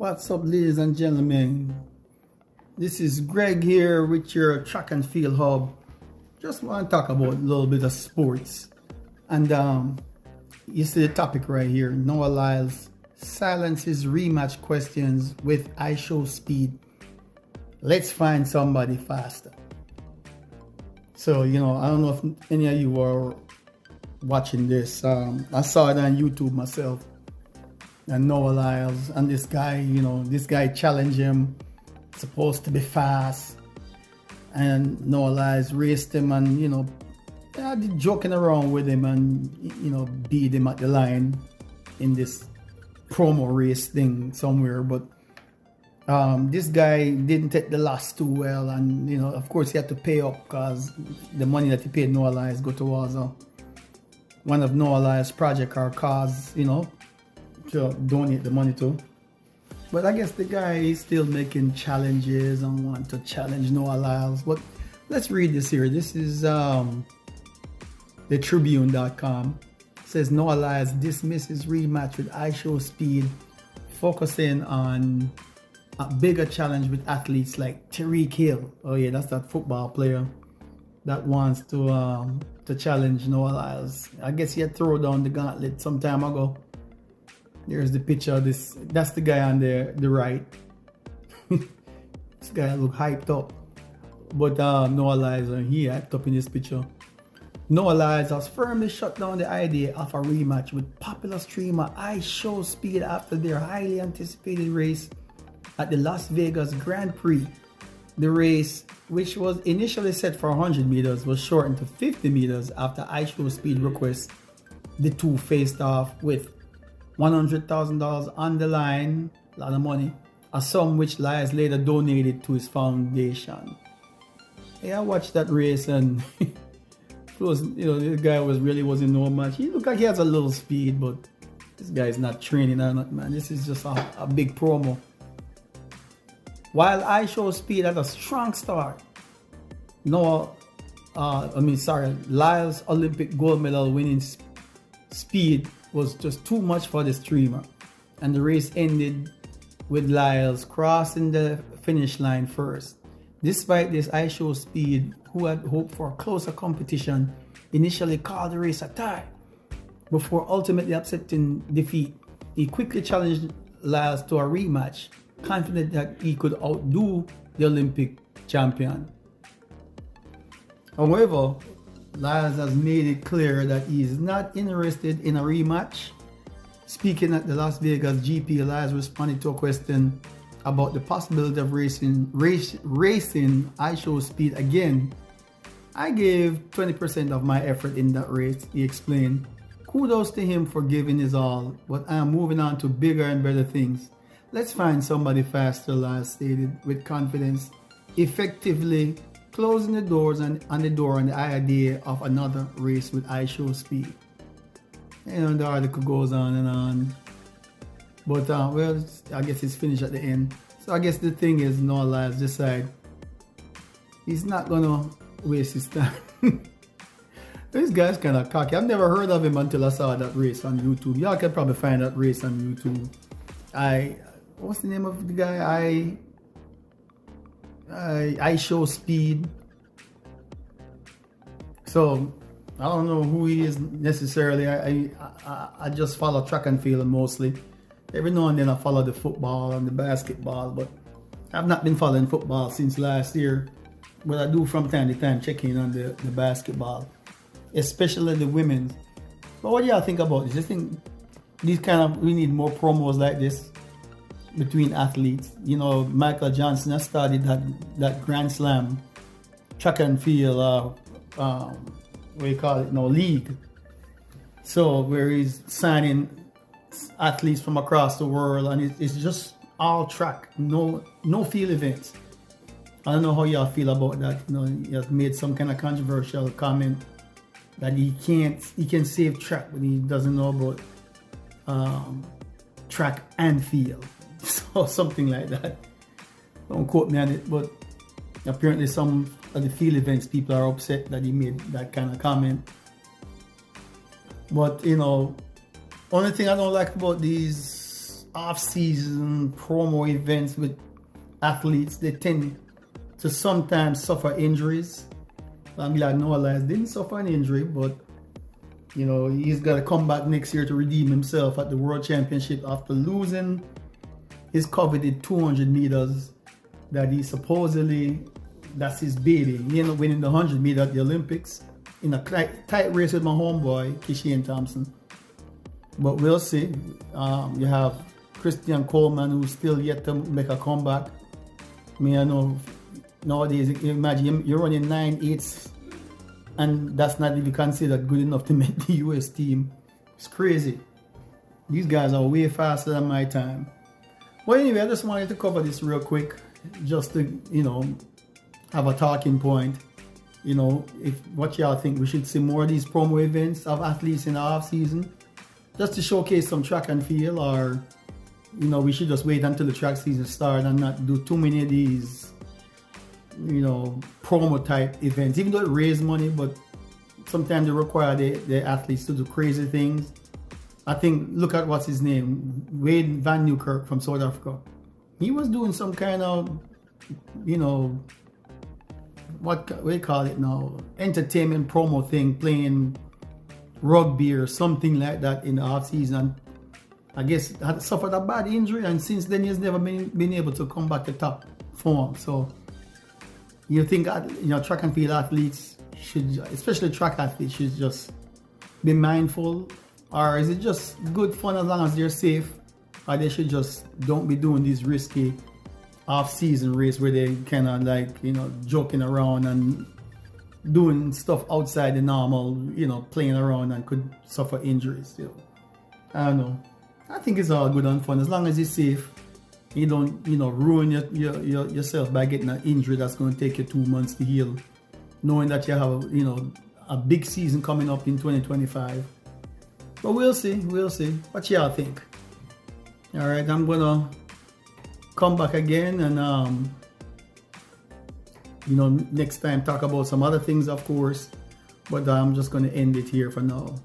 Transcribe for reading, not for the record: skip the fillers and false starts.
What's up, ladies and gentlemen? This is Greg here with your track and field hub. Just want to talk about a little bit of sports. And you see the topic right here. Noah Lyles silences rematch questions with ISHOWSPEED. Let's find somebody faster. So, I don't know if any of you are watching this. I saw it on YouTube myself. And Noah Lyles and this guy challenged him, supposed to be fast, and Noah Lyles raced him and did joking around with him and beat him at the line in this promo race thing somewhere. But this guy didn't take the loss too well, and of course he had to pay up because the money that he paid Noah Lyles go towards one of Noah Lyles' project or cause to donate the money to. But I guess the guy is still making challenges and want to challenge Noah Lyles. But let's read this here. This is the Tribune.com. It says Noah Lyles dismisses rematch with ISHOWSPEED, focusing on a bigger challenge with athletes like Tyreek Hill. Oh yeah, that's that football player that wants to challenge Noah Lyles. I guess he had thrown down the gauntlet some time ago. There's the picture of this. That's the guy on the right. This guy look hyped up. But Noah Lyles, he hyped up in this picture. Noah Lyles has firmly shut down the idea of a rematch with popular streamer ISHOWSPEED after their highly anticipated race at the Las Vegas Grand Prix. The race, which was initially set for 100 meters, was shortened to 50 meters after ISHOWSPEED requests. The two faced off with $100,000 on the line, a lot of money, a sum which Lyles later donated to his foundation. Yeah, I watched that race and it was, the guy wasn't no much. He looked like he has a little speed, but this guy is not training or not, man. This is just a big promo. While ISHOWSPEED had a strong start, Lyles' Olympic gold medal winning speed was just too much for the streamer, and the race ended with Lyles crossing the finish line first. Despite this, ISHOWSPEED, who had hoped for a closer competition, initially called the race a tie before ultimately accepting defeat. He quickly challenged Lyles to a rematch, confident that he could outdo the Olympic champion. However, Lyles has made it clear that he is not interested in a rematch. Speaking at the Las Vegas GP, Lyles responded to a question about the possibility of racing ISHOWSPEED again. I gave 20% of my effort in that race, he explained. Kudos to him for giving his all, but I am moving on to bigger and better things. Let's find somebody faster, Lyles stated with confidence, effectively closing the doors on the idea of another race with ISHOWSPEED. The article goes on and on. But I guess it's finished at the end. So I guess the thing is, Noah Lyles decide he's not gonna waste his time. This guy's kind of cocky. I've never heard of him until I saw that race on YouTube. Y'all can probably find that race on YouTube. What's the name of the guy? ISHOWSPEED. So I don't know who he is necessarily. I just follow track and field mostly. Every now and then I follow the football and the basketball, but I've not been following football since last year. But I do from time to time check in on the basketball, especially the women's. But what do y'all think about this? I think we need more promos like this between athletes. Michael Johnson has started that Grand Slam track and field league. So where he's signing athletes from across the world, and it's just all track, no field events. I don't know how y'all feel about that. He has made some kind of controversial comment that he can save track, but he doesn't know about track and field. So something like that. Don't quote me on it, but apparently some of the field events people are upset that he made that kind of comment. But only thing I don't like about these off-season promo events with athletes, they tend to sometimes suffer injuries. I'm glad Noah Lyles didn't suffer an injury, but you know, he's got to come back next year to redeem himself at the World Championship after losing his coveted 200 meters that he supposedly, that's his baby. He ended up winning the 100 meter at the Olympics in a tight race with my homeboy, Kishane Thompson. But we'll see. You have Christian Coleman, who's still yet to make a comeback. I mean, I know nowadays, imagine you're running 9.8s, and that's not even considered good enough to make the US team. It's crazy. These guys are way faster than my time. But anyway, I just wanted to cover this real quick, just to, you know, have a talking point. You know, if what y'all think, we should see more of these promo events of athletes in the off season, just to showcase some track and field, or you know, we should just wait until the track season starts and not do too many of these, you know, promo type events, even though it raises money, but sometimes they require the athletes to do crazy things. I think, look at what's his name, Wade Van Newkirk from South Africa. He was doing some kind of, you know, what do you call it now, entertainment promo thing, playing rugby or something like that in the off season. I guess had suffered a bad injury, and since then he's never been able to come back to top form. So you think, you know, track and field athletes should, especially track athletes, should just be mindful, or is it just good fun as long as they're safe, or they should just don't be doing these risky off-season race where they kind of like, you know, joking around and doing stuff outside the normal, you know, playing around, and could suffer injuries. You know, I don't know. I think it's all good and fun as long as you're safe. You don't, you know, ruin yourself by getting an injury that's going to take you 2 months to heal, knowing that you have, you know, a big season coming up in 2025. But we'll see. What y'all think? All right, I'm gonna come back again and you know, next time talk about some other things, of course, but I'm just going to end it here for now.